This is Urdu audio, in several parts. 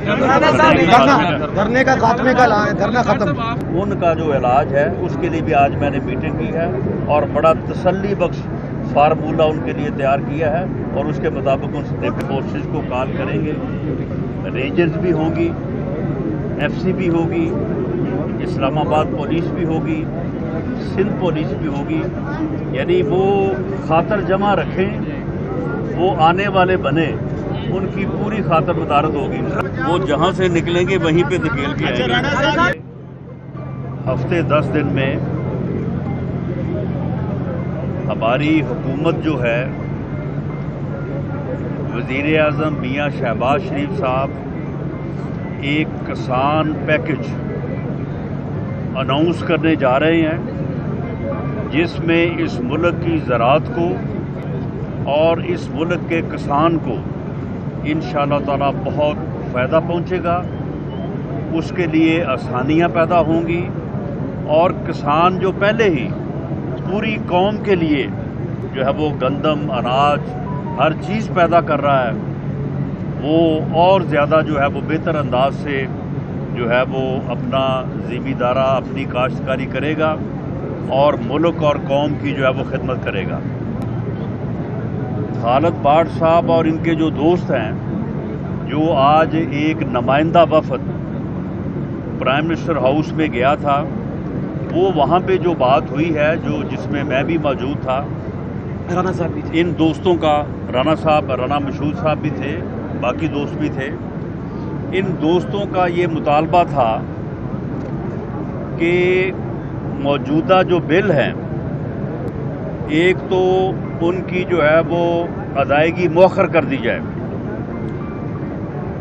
دھرنے کا خاتمے کا دھرنا ختم، ان کا جو علاج ہے اس کے لیے بھی آج میں نے میٹنگ کی ہے اور بڑا تسلی بخش فارمولہ ان کے لیے تیار کیا ہے اور اس کے مطابق ان اسٹیٹ فورسز کو کال کریں گے، رینجرز بھی ہوں گی، ایف سی بھی ہوگی، اسلام آباد پولیس بھی ہوگی، سندھ پولیس بھی ہوگی، یعنی وہ خاطر جمع رکھیں، وہ آنے والے بنے، ان کی پوری خاطر مدارت ہوگی، وہ جہاں سے نکلیں گے وہیں پہ دھکیل کے آئیں گے۔ ہفتے 10 دن میں ہماری حکومت جو ہے، وزیر اعظم میاں شہباز شریف صاحب ایک کسان پیکج اناؤنس کرنے جا رہے ہیں جس میں اس ملک کی زراعت کو اور اس ملک کے کسان کو انشاءاللہ تعالی بہت فائدہ پہنچے گا، اس کے لیے آسانیاں پیدا ہوں گی اور کسان جو پہلے ہی پوری قوم کے لیے جو ہے وہ گندم، اناج، ہر چیز پیدا کر رہا ہے، وہ اور زیادہ جو ہے وہ بہتر انداز سے جو ہے وہ اپنا ذمہ اپنی کاشتکاری کرے گا اور ملک اور قوم کی جو ہے وہ خدمت کرے گا۔ خالد بٹ صاحب اور ان کے جو دوست ہیں، جو آج ایک نمائندہ وفد پرائم منسٹر ہاؤس میں گیا تھا، وہ وہاں پہ جو بات ہوئی ہے جس میں میں بھی موجود تھا، رانا صاحب بھی تھے، ان دوستوں کا رانا مشہود صاحب بھی تھے، باقی دوست بھی تھے، ان دوستوں کا یہ مطالبہ تھا کہ موجودہ جو بل ہیں، ایک تو ان کی جو ہے وہ ادائیگی مؤخر کر دی جائے۔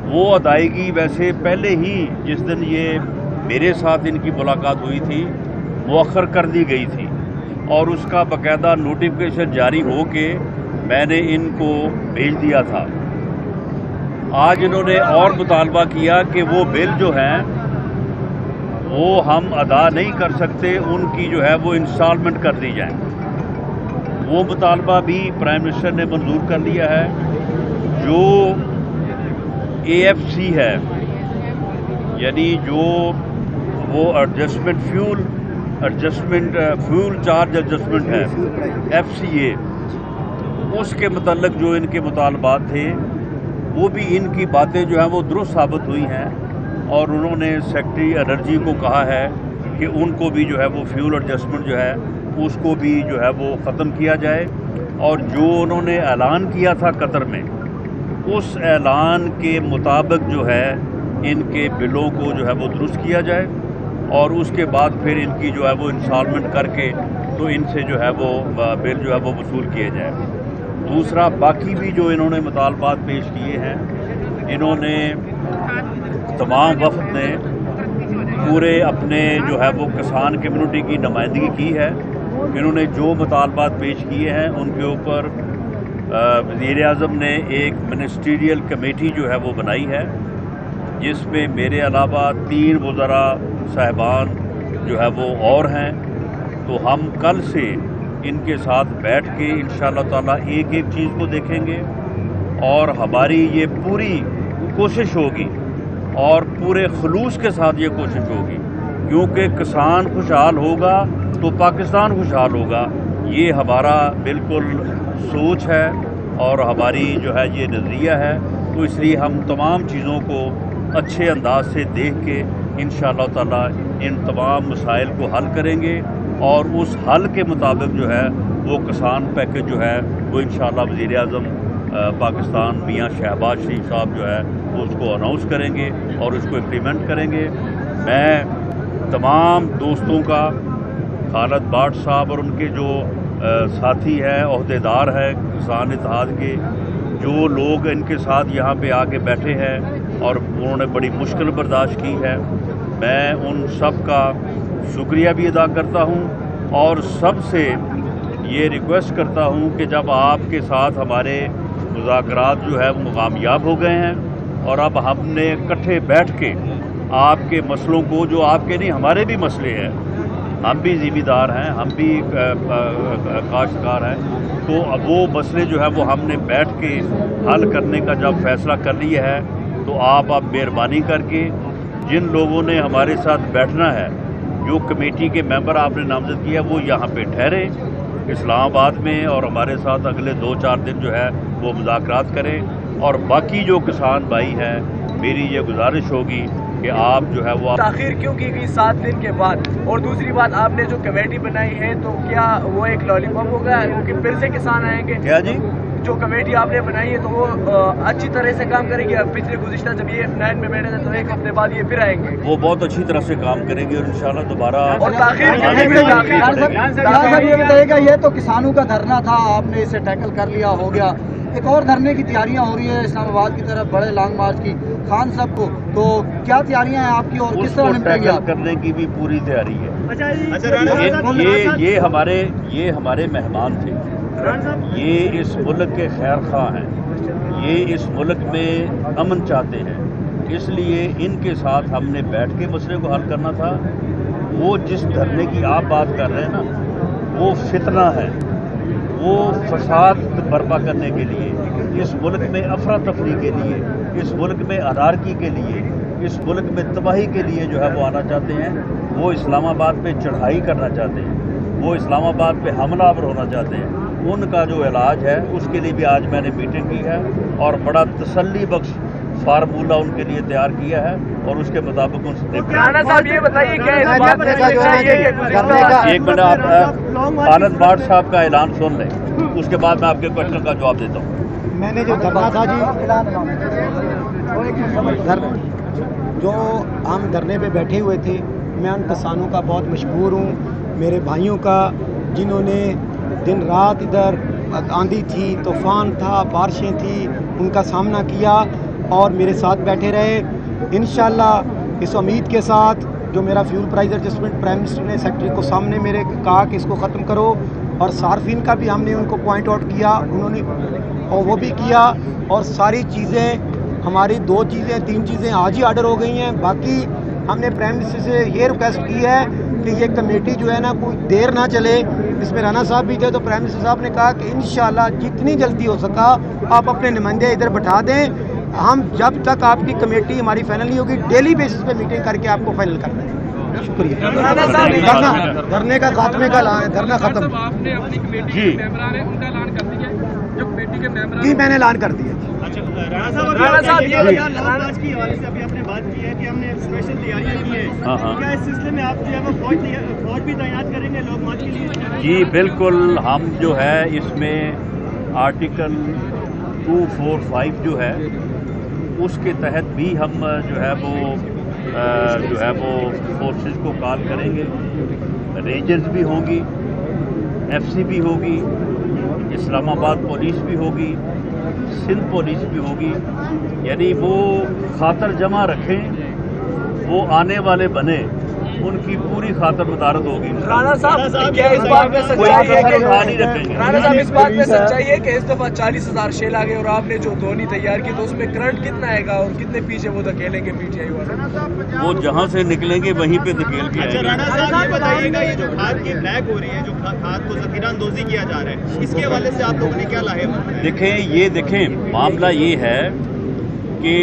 وہ ادائیگی ویسے پہلے ہی جس دن یہ میرے ساتھ ان کی ملاقات ہوئی تھی مؤخر کر دی گئی تھی اور اس کا باقاعدہ نوٹیفکیشن جاری ہو کے میں نے ان کو بھیج دیا تھا۔ آج انہوں نے اور مطالبہ کیا کہ وہ بل جو ہیں وہ ہم ادا نہیں کر سکتے، ان کی جو ہے وہ انسٹالمنٹ کر دی جائیں۔ وہ مطالبہ بھی پرائم منسٹر نے منظور کر لیا ہے۔ جو اے ایف سی ہے، یعنی جو وہ فیول چارج ایڈجسٹمنٹ ہے، ایف سی اے، اس کے متعلق جو ان کے مطالبات تھے وہ بھی ان کی باتیں جو ہیں وہ درست ثابت ہوئی ہیں اور انہوں نے سیکرٹری انرجی کو کہا ہے کہ ان کو بھی جو ہے وہ فیول ایڈجسٹمنٹ جو ہے اس کو بھی جو ہے وہ ختم کیا جائے، اور جو انہوں نے اعلان کیا تھا قطر میں اس اعلان کے مطابق جو ہے ان کے بلوں کو جو ہے وہ درست کیا جائے اور اس کے بعد پھر ان کی جو ہے وہ انسٹالمنٹ کر کے تو ان سے جو ہے وہ بل جو ہے وہ وصول کیے جائے۔ دوسرا، باقی بھی جو انہوں نے مطالبات پیش کیے ہیں، انہوں نے تمام وفد نے پورے اپنے جو ہے وہ کسان کمیونٹی کی نمائندگی کی ہے۔ انہوں نے جو مطالبات پیش کیے ہیں ان کے اوپر وزیر اعظم نے ایک منسٹریل کمیٹی جو ہے وہ بنائی ہے، جس میں میرے علاوہ 3 وزراء صاحبان جو ہے وہ اور ہیں۔ تو ہم کل سے ان کے ساتھ بیٹھ کے انشاءاللہ تعالی ایک ایک چیز کو دیکھیں گے اور ہماری یہ پوری کوشش ہوگی اور پورے خلوص کے ساتھ یہ کوشش ہوگی، کیونکہ کسان خوشحال ہوگا تو پاکستان خوشحال ہوگا، یہ ہمارا بالکل سوچ ہے اور ہماری جو ہے یہ نظریہ ہے۔ تو اس لیے ہم تمام چیزوں کو اچھے انداز سے دیکھ کے انشاءاللہ تعالی ان تمام مسائل کو حل کریں گے اور اس حل کے مطابق جو ہے وہ کسان پیکج جو ہے وہ انشاءاللہ وزیر اعظم پاکستان میاں شہباز شریف صاحب جو ہے وہ اس کو اناؤنس کریں گے اور اس کو امپلیمنٹ کریں گے۔ میں تمام دوستوں کا، خالد بٹ صاحب اور ان کے جو ساتھی ہیں، عہدیدار ہیں کسان اتحاد کے، جو لوگ ان کے ساتھ یہاں پہ آ کے بیٹھے ہیں اور انہوں نے بڑی مشکل برداشت کی ہے، میں ان سب کا شکریہ بھی ادا کرتا ہوں اور سب سے یہ ریکویسٹ کرتا ہوں کہ جب آپ کے ساتھ ہمارے مذاکرات جو ہے وہ کامیاب ہو گئے ہیں اور اب ہم نے اکٹھے بیٹھ کے آپ کے مسئلوں کو، جو آپ کے نہیں ہمارے بھی مسئلے ہیں، ہم بھی ذمہ دار ہیں، ہم بھی کاشتکار ہیں، تو اب وہ مسئلے جو ہے وہ ہم نے بیٹھ کے حل کرنے کا جب فیصلہ کر لیا ہے تو آپ مہربانی کر کے جن لوگوں نے ہمارے ساتھ بیٹھنا ہے، جو کمیٹی کے ممبر آپ نے نامزد کیا وہ یہاں پہ ٹھہریں اسلام آباد میں، اور ہمارے ساتھ اگلے 2-4 دن جو ہے وہ مذاکرات کریں. اور باقی جو کسان بھائی ہیں، میری یہ گزارش ہوگی کہ آپ جو ہے وہ تاخیر کیوں کی گئی 7 دن کے بعد؟ اور دوسری بات، آپ نے جو کمیٹی بنائی ہے تو کیا وہ ایک لالی پاپ ہوگا کیونکہ پھر سے کسان آئیں گے؟ کیا جی؟ جو کمیٹی آپ نے بنائی ہے تو وہ اچھی طرح سے کام کرے گی؟ پچھلے گزشتہ جب یہ نائن میں بیٹھے تھے تو ایک ہفتے بعد یہ پھر آئیں گے. وہ بہت اچھی طرح سے کام کریں گے اور انشاءاللہ دوبارہ. اور تاخیر یہ بتائیے گا، یہ تو کسانوں کا دھرنا تھا، آپ نے اسے ٹیکل کر لیا، ہو گیا. ایک اور دھرنے کی تیاریاں ہو رہی ہیں اسلام آباد کی طرف، بڑے لانگ مارچ کی خان صاحب کو، تو کیا تیاریاں ہیں آپ کی اور کس طرح نمٹیں گے آپ؟ کرنے کی بھی پوری تیاری ہے. یہ ہمارے مہمان تھے، یہ اس ملک کے خیر خواہ ہیں، یہ اس ملک میں امن چاہتے ہیں، اس لیے ان کے ساتھ ہم نے بیٹھ کے مسئلے کو حل کرنا تھا. وہ جس دھرنے کی آپ بات کر رہے ہیں نا، وہ فتنہ ہے، وہ فساد برپا کرنے کے لیے، اس ملک میں افراتفری کے لیے، اس ملک میں انارکی کے لیے، اس ملک میں تباہی کے لیے جو ہے وہ آنا چاہتے ہیں. وہ اسلام آباد پہ چڑھائی کرنا چاہتے ہیں، وہ اسلام آباد پہ حملہ آور ہونا چاہتے ہیں. ان کا جو علاج ہے اس کے لیے بھی آج میں نے میٹنگ کی ہے اور بڑا تسلی بخش فارمولہ ان کے لیے تیار کیا ہے اور اس کے مطابق ان سے رانا صاحب یہ بتائیے کیا اس بات میں ایک منٹ آپ آنند بھاٹ صاحب کا اعلان سن لیں، اس کے بعد میں آپ کے کوشچن کا جواب دیتا ہوں. میں نے جو دھرنا تھا جی، جو ہم دھرنے پہ بیٹھے ہوئے تھے، میں ان کسانوں کا بہت مشکور ہوں، میرے بھائیوں کا، جنہوں نے دن رات ادھر آندھی تھی، طوفان تھا، بارشیں تھیں، ان کا سامنا کیا اور میرے ساتھ بیٹھے رہے. انشاءاللہ اس امید کے ساتھ جو میرا fuel price adjustment prime minister نے سیکٹری کو سامنے میرے کہا کہ اس کو ختم کرو، اور صارفین کا بھی ہم نے ان کو پوائنٹ آؤٹ کیا، انہوں نے اور وہ بھی کیا، اور ساری چیزیں ہماری 3 چیزیں آج ہی آرڈر ہو گئی ہیں. باقی ہم نے پرائم منسٹر سے یہ ریکویسٹ کی ہے کہ یہ کمیٹی جو ہے نا کوئی دیر نہ چلے. اس میں رانا صاحب بھی تھے تو پرائم منسٹر صاحب نے کہا کہ انشاءاللہ جتنی جلدی ہو سکا آپ اپنے نمائندے ادھر بٹھا دیں، ہم جب تک آپ کی کمیٹی ہماری فائنل نہیں ہوگی ڈیلی بیسس پہ میٹنگ کر کے آپ کو فائنل کرنا ہے. شکریہ. دھرنے کا خاتمے کا اعلان ہے، دھرنا ختم. آپ نے اپنی کمیٹی جی کے ممبران ہیں ان کا اعلان کر دیا، جو کمیٹی کے ممبران جی میں نے اعلان کر دیا. رانا صاحب یہ آج کی حوالے سے ابھی آپ نے بات کی ہے کہ ہم نے اسپیشل تیاریاں کی ہیں، ہاں. کیا اس سلسلے میں آپ جو ہے وہ فوج بھی تعینات کریں گے لوگ مارچ کے لیے؟ جی بالکل، ہم جو ہے اس میں آرٹیکل 245 جو ہے اس کے تحت بھی ہم جو ہے وہ فورسز کو کال کریں گے. رینجرز بھی ہوں گی، ایف سی بھی ہوگی، اسلام آباد پولیس بھی ہوگی، سندھ پولیس بھی ہوگی. یعنی وہ خاطر جمع رکھیں، وہ آنے والے بنے، ان کی پوری خاطر مدارت ہوگی. رانا صاحب کیا اس بات میں کوئی سچائی ہے کسر اٹھا نہیں رکھیں گے. رانا صاحب اس بات میں سچائی ہے کہ اس دفعہ 40,000 شیل آ گئے اور آپ نے جو دھونی تیار کی تو اس میں کرنٹ کتنا آئے گا اور کتنے پیچھے وہ دھکیلیں گے پی ٹی آئی والے؟ وہ جہاں سے نکلیں گے وہیں پہ دھکیل کے آئیں گے. رانا صاحب یہ بتائیے گا، یہ جو کھاد کی بلیک ہو رہی ہے، جو کھاد کو ذخیرہ اندوزی کیا جا رہا ہے، اس کے حوالے سے آپ لوگوں نے کیا لاہے؟ دیکھیں معاملہ یہ ہے کہ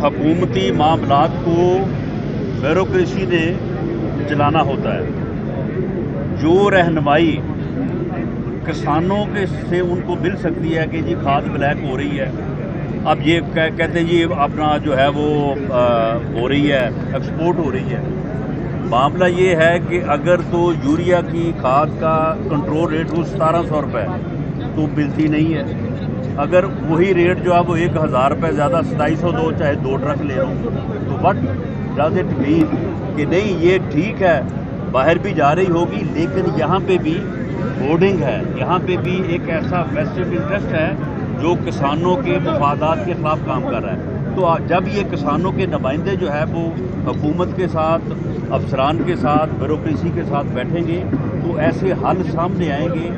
حکومتی معاملات کو بیوروکریسی نے چلانا ہوتا ہے. جو رہنمائی کسانوں کے سے ان کو مل سکتی ہے کہ جی کھاد بلیک ہو رہی ہے، اب یہ کہتے ہیں جی اپنا جو ہے وہ ہو رہی ہے، ایکسپورٹ ہو رہی ہے. معاملہ یہ ہے کہ اگر تو یوریا کی کھاد کا کنٹرول ریٹ وہ 1700 روپے تو ملتی نہیں ہے. اگر وہی ریٹ جو ہے وہ 1000 روپے زیادہ 2700 دو، چاہے 2 ٹرک لے رہا ہوں، تو وٹ ڈز اٹ مین کہ نہیں یہ ٹھیک ہے باہر بھی جا رہی ہوگی، لیکن یہاں پہ بھی بورڈنگ ہے، یہاں پہ بھی ایک ایسا ویسٹڈ انٹرسٹ ہے جو کسانوں کے مفادات کے خلاف کام کر رہا ہے. تو جب یہ کسانوں کے نمائندے جو ہے وہ حکومت کے ساتھ، افسران کے ساتھ، بیوروکریسی کے ساتھ بیٹھیں گے تو ایسے حل سامنے آئیں گے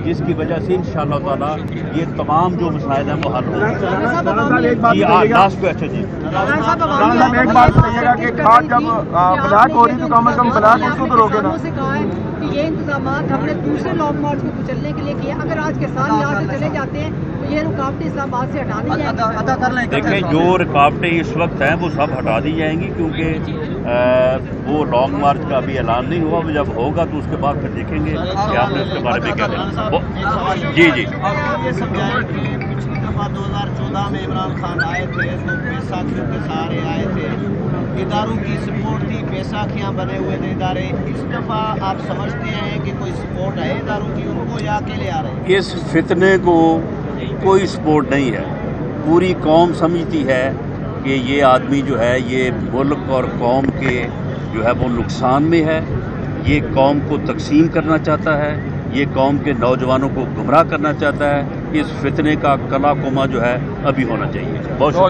جس کی وجہ سے انشاءاللہ تعالی یہ تمام جو مسائل ہیں وہ حل ہوں گے. جی لاسٹ کوشچن جی. ایک بات بتائیے گا کہ کھاد جب بلیک ہو رہی تو کم از کم بلیک اس کو تو روکے نا. کہ یہ انتظامات ہم نے دوسرے لانگ مارچ کو کچلنے کے لیے کیے. اگر آج کسان یہاں سے چلے جاتے ہیں تو یہ رکاوٹیں اسلام آباد سے ہٹا دی جائیں گی. دیکھیں جو رکاوٹیں اس وقت ہیں وہ سب ہٹا دی جائیں گی کیونکہ وہ لانگ مارچ کا ابھی اعلان نہیں ہوا. وہ جب ہوگا تو اس کے بعد پھر دیکھیں گے کہ آپ نے اس کے بارے میں کیا کہنا. جی جی یہ سمجھائیں کہ پچھلی دفعہ 2014 میں عمران خان آئے تھے تو بیساکھیوں کے سہارے آئے تھے, اداروں کی سپورٹ تھی, بیساکھیاں بنے ہوئے تھے ادارے. اس دفعہ آپ سمجھتے ہیں کہ کوئی سپورٹ ہے اداروں کی ان کو یا اکیلے آ رہے ہیں؟ اس فتنے کو کوئی سپورٹ نہیں ہے. پوری قوم سمجھتی ہے کہ یہ آدمی جو ہے یہ ملک اور قوم کے جو ہے وہ نقصان میں ہے. یہ قوم کو تقسیم کرنا چاہتا ہے, یہ قوم کے نوجوانوں کو گمراہ کرنا چاہتا ہے. اس فتنے کا کلا کما جو ہے ابھی ہونا چاہیے. بہت شکریہ.